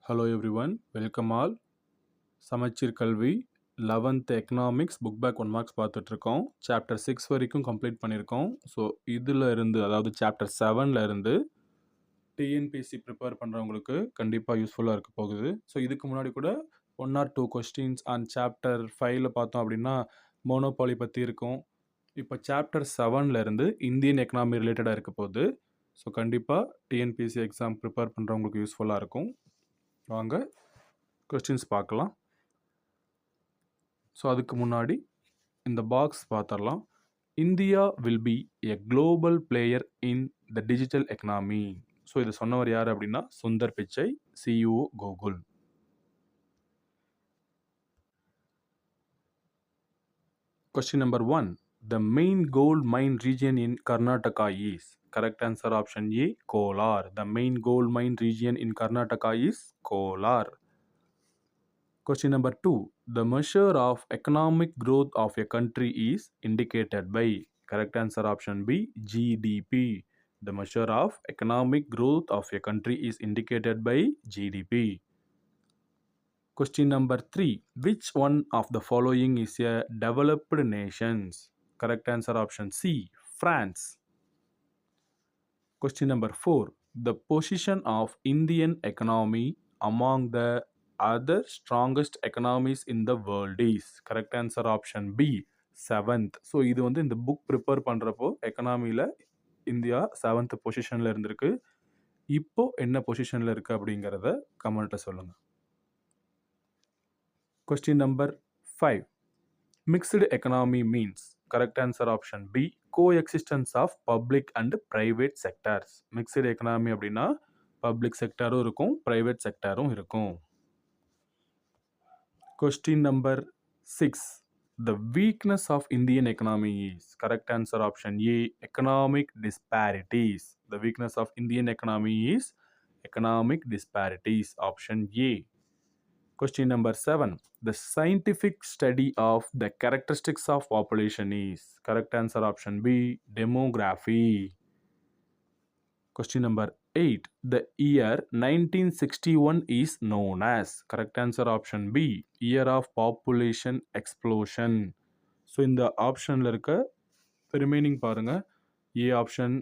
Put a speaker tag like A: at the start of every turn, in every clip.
A: Hello everyone, welcome all. சமச்சீர் கல்வி 11th economics book back 1 marks பார்த்துட்ருக்கோம். சாப்டர் 6 வரைக்கும் கம்ப்ளீட் பண்ணியிருக்கோம். ஸோ இதில் இருந்து அதாவது சாப்டர் 7ல் இருந்து டிஎன்பிஎஸ்சி ப்ரிப்பேர் பண்ணுறவங்களுக்கு கண்டிப்பாக யூஸ்ஃபுல்லாக இருக்க போகுது. ஸோ இதுக்கு முன்னாடி கூட 1 or 2 கொஸ்டின்ஸ் அண்ட் சாப்டர் 5ல் பார்த்தோம் அப்படின்னா மோனோபாலி பற்றி இருக்கும். இப்போ சாப்டர் 7ல் இருந்து இந்தியன் எக்கனாமி ரிலேட்டடாக இருக்க போகுது. ஸோ கண்டிப்பாக டிஎன்பிஎஸ்சி எக்ஸாம் ப்ரிப்பேர் பண்ணுறவங்களுக்கு யூஸ்ஃபுல்லாக இருக்கும். வாங்க கொஸ்டின்ஸ் பார்க்கலாம். ஸோ அதுக்கு முன்னாடி இந்த பாக்ஸ் பார்த்துடலாம். India will be a global player in the digital economy. So இது சொன்னவர் யார் அப்படின்னா Sundar Pichai, CEO Google. Question number 1. The main gold mine region in Karnataka is. Correct answer option A, Kolar. The main gold mine region in Karnataka is Kolar. Question number 2. The measure of economic growth of a country is indicated by. Correct answer option B, GDP. The measure of economic growth of a country is indicated by GDP. Question number 3. Which one of the following is a developed nations? Correct answer option C, France. Question number 4. The position of Indian economy among the other strongest economies in the world is. Correct answer option B, 7th. So இது வந்து இந்த book prepare பண்ணுறப்போ எக்கனாமியில் India 7th பொசிஷனில் இருந்திருக்கு. இப்போ என்ன பொசிஷனில் இருக்குது அப்படிங்கிறத கமெண்ட்டில் சொல்லுங்கள். Question number 5. Mixed economy means. Correct answer option B, coexistence of public and private sectors. Mixed economy அப்படின்னா பப்ளிக் செக்டரும் இருக்கும், ப்ரைவேட் செக்டரும் இருக்கும். Question number 6. The weakness of Indian economy is. Correct answer option A, economic disparities. The weakness of Indian economy is economic disparities. Option A. Question number 7. The scientific study of the characteristics of population is. Correct answer option B, demography. Question number 8. The year 1961 is known as. Correct answer option B, year of population explosion. So இந்த ஆப்ஷனில் இருக்க remaining பாருங்கள். A option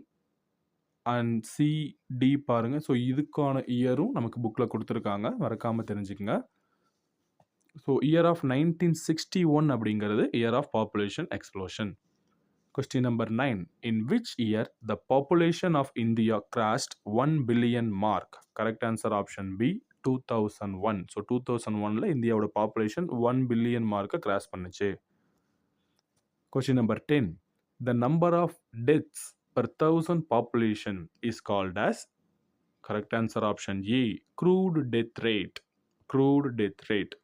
A: and C, D பாருங்கள். So இதுக்கான இயரும் நமக்கு புக்கில் கொடுத்துருக்காங்க, மறக்காமல் தெரிஞ்சுக்கங்க. ஸோ இயர் ஆஃப் 1961 அப்படிங்கிறது year of population explosion. Question number 9. In which year the population of India crossed 1 billion mark? Correct answer option B, 2001. So 2001ல இந்தியாவோட பாப்புலேஷன் 1 பில்லியன் மார்க்கை கிராஸ் பண்ணுச்சு. Question number 10. The number of deaths per 1000 population is called as. Correct answer option A, crude death rate. Crude death rate.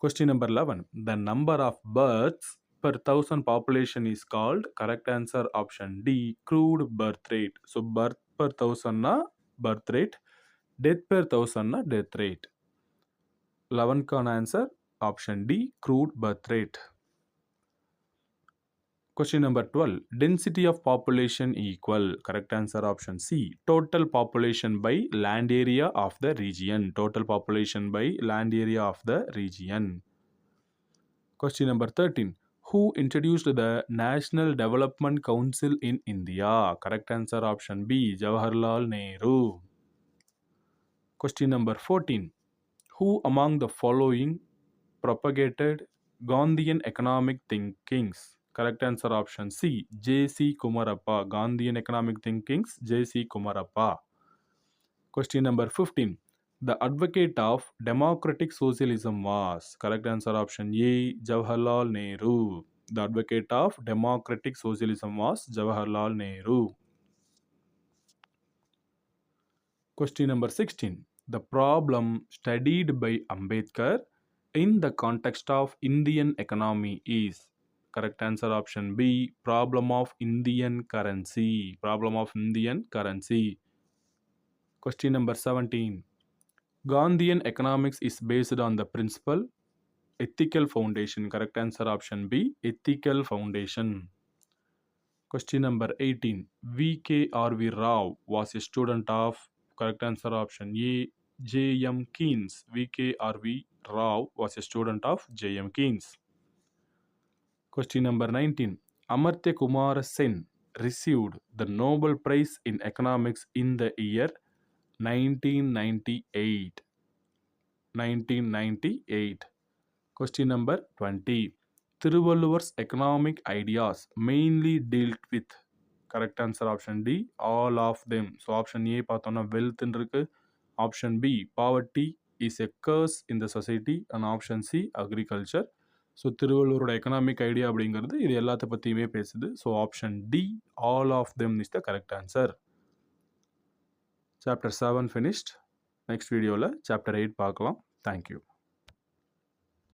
A: Question number 11. The number of births per 1000 population is called. Correct answer option D, crude birth rate. So birth per 1000 na birth rate, death per 1000 na death rate. 11 கான answer option D, crude birth rate. Question number 12. Density of population equal. Correct answer option C, total population by land area of the region. Total population by land area of the region. Question number 13. Who introduced the National Development Council in India? Correct answer option B, Jawaharlal Nehru. Question number 14. Who among the following propagated Gandhian economic thinkings? Correct answer option C, J.C. Kumarappa. Gandhian economic thinkings, J.C. Kumarappa. Question number 15. The advocate of democratic socialism was. Correct answer option A, Jawaharlal Nehru. The advocate of democratic socialism was Jawaharlal Nehru. Question number 16. The problem studied by Ambedkar in the context of Indian economy is. Correct answer option B, problem of Indian currency. Problem of Indian currency. Question number 17. Gandhian economics is based on the principle ethical foundation. Correct answer option B, ethical foundation. Question number 18. V.K.R.V. Rao was a student of. Correct answer option A. J.M. Keynes. V.K.R.V. Rao was a student of J.M. Keynes. Question number 19. Amartya Kumar Sen received the Nobel Prize in Economics in the year 1998. 1998. Question number 20. Thiruvalluvar's economic ideas mainly dealt with. Correct answer option D. All of them. So option A பார்த்தோம்னா wealth இருக்கு. Option B poverty is a curse in the society and option C agriculture. So திருவள்ளுவரோட economic idea அப்படிங்கிறது இது எல்லாத்த பற்றியுமே பேசுது. So option D all of them is the correct answer. Chapter 7 finished. Next வீடியோவில் chapter 8 பார்க்கலாம். Thank you.